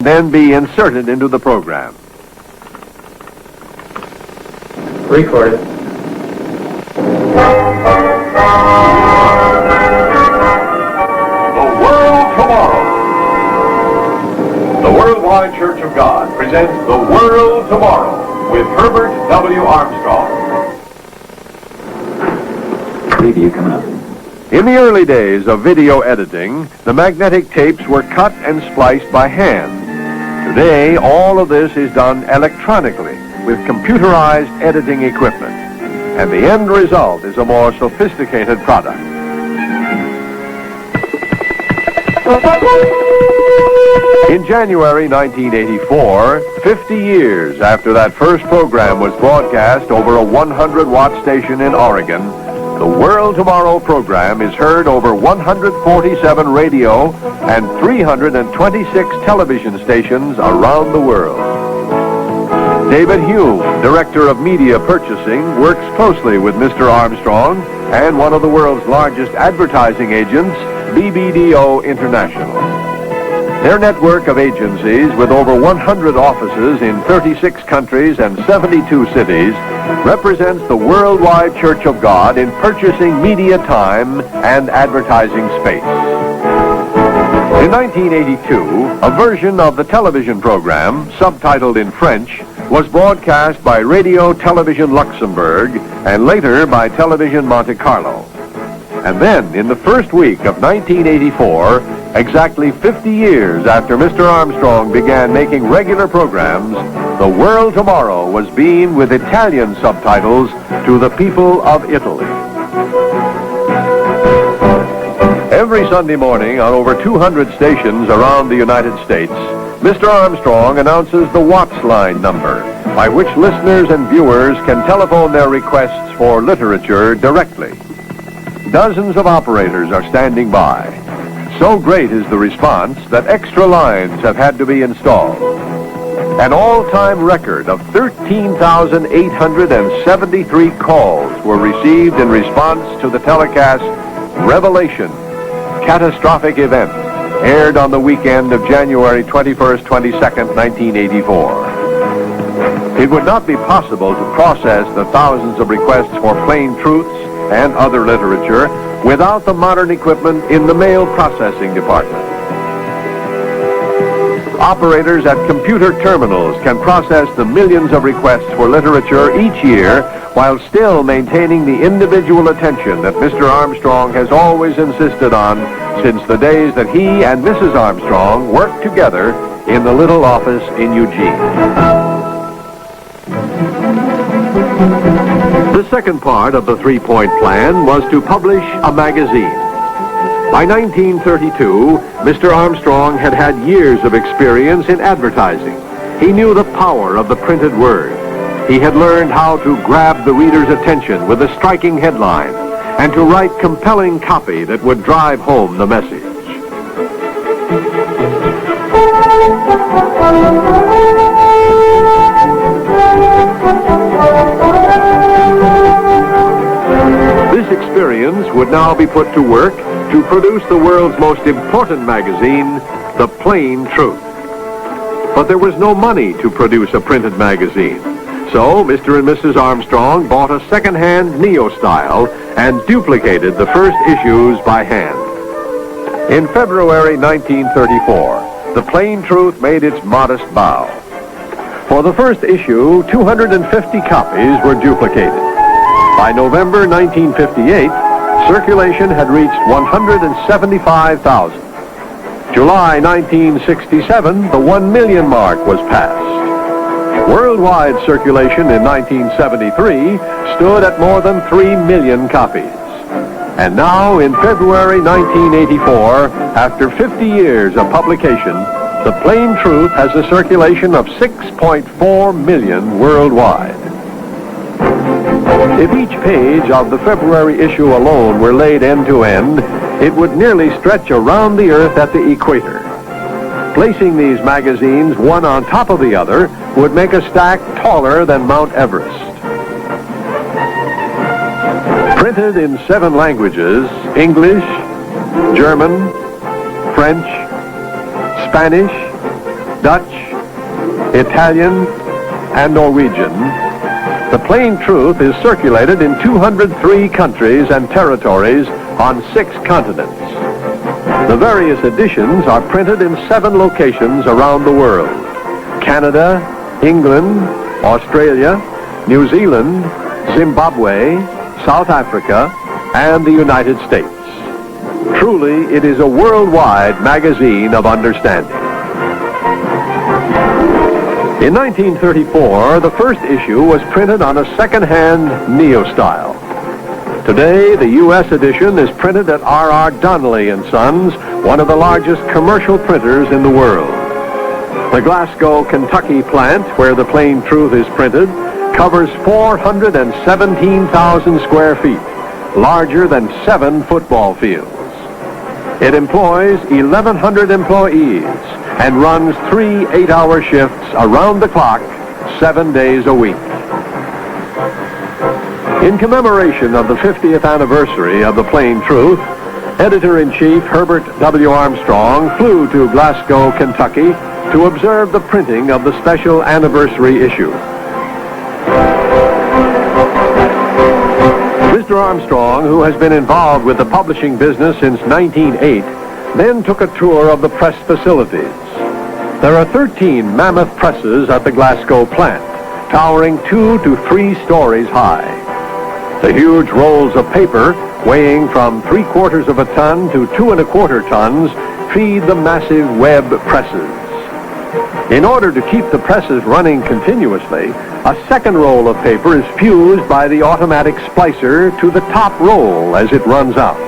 then be inserted into the program. Recorded. The World Tomorrow. The Worldwide Church of God presents The World Tomorrow with Herbert W. Armstrong. Preview coming up. In the early days of video editing, the magnetic tapes were cut and spliced by hand. Today, all of this is done electronically with computerized editing equipment, and the end result is a more sophisticated product. In January 1984, 50 years after that first program was broadcast over a 100-watt station in Oregon, the World Tomorrow program is heard over 147 radio and 326 television stations around the world. David Hume, Director of Media Purchasing, works closely with Mr. Armstrong and one of the world's largest advertising agents, BBDO International. Their network of agencies, with over 100 offices in 36 countries and 72 cities, represents the Worldwide Church of God in purchasing media time and advertising space. In 1982, a version of the television program, subtitled in French, was broadcast by Radio Television Luxembourg and later by Television Monte Carlo. And then, in the first week of 1984, exactly 50 years after Mr. Armstrong began making regular programs, The World Tomorrow was beamed with Italian subtitles to the people of Italy. Every Sunday morning on over 200 stations around the United States, Mr. Armstrong announces the Watts line number, by which listeners and viewers can telephone their requests for literature directly. Dozens of operators are standing by. So great is the response that extra lines have had to be installed. An all-time record of 13,873 calls were received in response to the telecast Revelation, Catastrophic Event, aired on the weekend of January 21st, 22nd, 1984. It would not be possible to process the thousands of requests for Plain Truths and other literature without the modern equipment in the mail processing department. Operators at computer terminals can process the millions of requests for literature each year while still maintaining the individual attention that Mr. Armstrong has always insisted on since the days that he and Mrs. Armstrong worked together in the little office in Eugene. The second part of the three-point plan was to publish a magazine. By 1932, Mr. Armstrong had had years of experience in advertising. He knew the power of the printed word. He had learned how to grab the reader's attention with a striking headline and to write compelling copy that would drive home the message. This experience would now be put to work to produce the world's most important magazine, The Plain Truth. But there was no money to produce a printed magazine. So Mr. and Mrs. Armstrong bought a second-hand Neo-style and duplicated the first issues by hand. In February 1934, The Plain Truth made its modest bow. For the first issue, 250 copies were duplicated. By November 1958, circulation had reached 175,000. July 1967, the 1 million mark was passed. Worldwide circulation in 1973 stood at more than 3 million copies. And now, in February 1984, after 50 years of publication, The Plain Truth has a circulation of 6.4 million worldwide. If each page of the February issue alone were laid end to end, it would nearly stretch around the earth at the equator. Placing these magazines one on top of the other would make a stack taller than Mount Everest. Printed in 7 languages, English, German, French, Spanish, Dutch, Italian, and Norwegian, The Plain Truth is circulated in 203 countries and territories on 6 continents. The various editions are printed in 7 locations around the world: Canada, England, Australia, New Zealand, Zimbabwe, South Africa, and the United States. Truly, it is a worldwide magazine of understanding. In 1934, the first issue was printed on a second-hand neo-style. Today, the U.S. edition is printed at R.R. Donnelley & Sons, one of the largest commercial printers in the world. The Glasgow, Kentucky plant, where The Plain Truth is printed, covers 417,000 square feet, larger than 7 football fields. It employs 1,100 employees and runs 3 8-hour shifts around the clock, 7 days a week. In commemoration of the 50th anniversary of The Plain Truth, Editor-in-Chief Herbert W. Armstrong flew to Glasgow, Kentucky to observe the printing of the special anniversary issue. Mr. Armstrong, who has been involved with the publishing business since 1908, then took a tour of the press facilities. There are 13 mammoth presses at the Glasgow plant, towering 2 to 3 stories high. The huge rolls of paper, weighing from 3/4 of a ton to 2 1/4 tons, feed the massive web presses. In order to keep the presses running continuously, a second roll of paper is fused by the automatic splicer to the top roll as it runs out.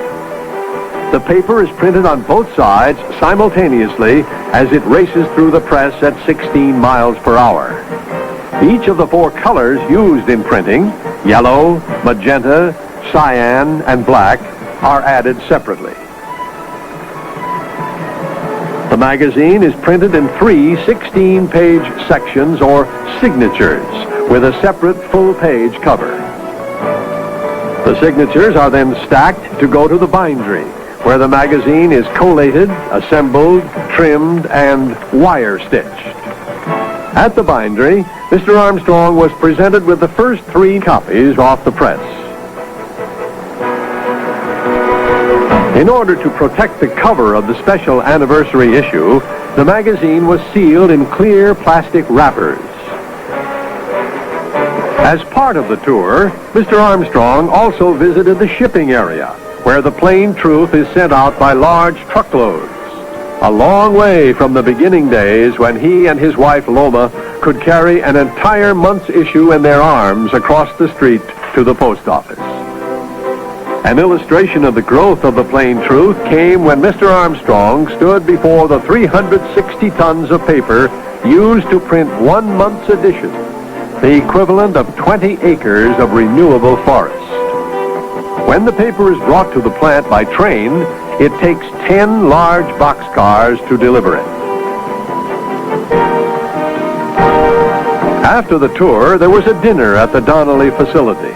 The paper is printed on both sides simultaneously as it races through the press at 16 miles per hour. Each of the 4 colors used in printing, yellow, magenta, cyan, and black, are added separately. The magazine is printed in 3 16-page sections or signatures with a separate full-page cover. The signatures are then stacked to go to the bindery, where the magazine is collated, assembled, trimmed, and wire-stitched. At the bindery, Mr. Armstrong was presented with the first 3 copies off the press. In order to protect the cover of the special anniversary issue, the magazine was sealed in clear plastic wrappers. As part of the tour, Mr. Armstrong also visited the shipping area, where The Plain Truth is sent out by large truckloads, a long way from the beginning days when he and his wife Loma could carry an entire month's issue in their arms across the street to the post office. An illustration of the growth of The Plain Truth came when Mr. Armstrong stood before the 360 tons of paper used to print 1 month's edition, the equivalent of 20 acres of renewable forest. When the paper is brought to the plant by train, it takes 10 large boxcars to deliver it. After the tour, there was a dinner at the Donnelley facility.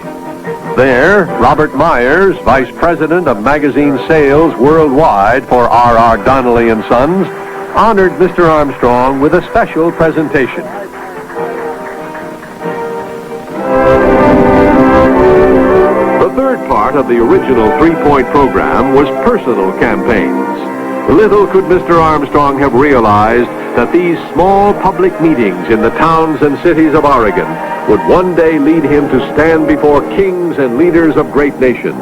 There, Robert Myers, Vice President of Magazine Sales Worldwide for R.R. Donnelley & Sons, honored Mr. Armstrong with a special presentation. The third part of the original 3-point program was personal campaigns. Little could Mr. Armstrong have realized that these small public meetings in the towns and cities of Oregon would one day lead him to stand before kings and leaders of great nations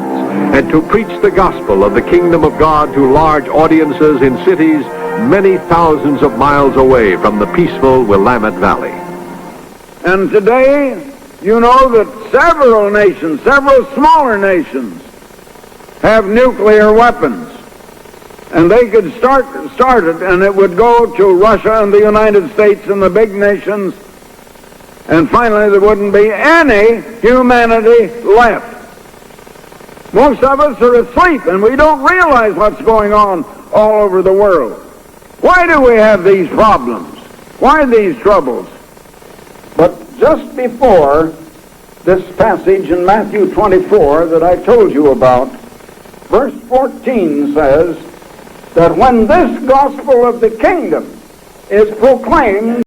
and to preach the gospel of the kingdom of God to large audiences in cities many thousands of miles away from the peaceful Willamette Valley. And today, you know that several nations, several smaller nations, have nuclear weapons. And they could start it, and it would go to Russia and the United States and the big nations, and finally there wouldn't be any humanity left. Most of us are asleep, and we don't realize what's going on all over the world. Why do we have these problems? Why these troubles? But just before this passage in Matthew 24 that I told you about, verse 14 says that when this gospel of the kingdom is proclaimed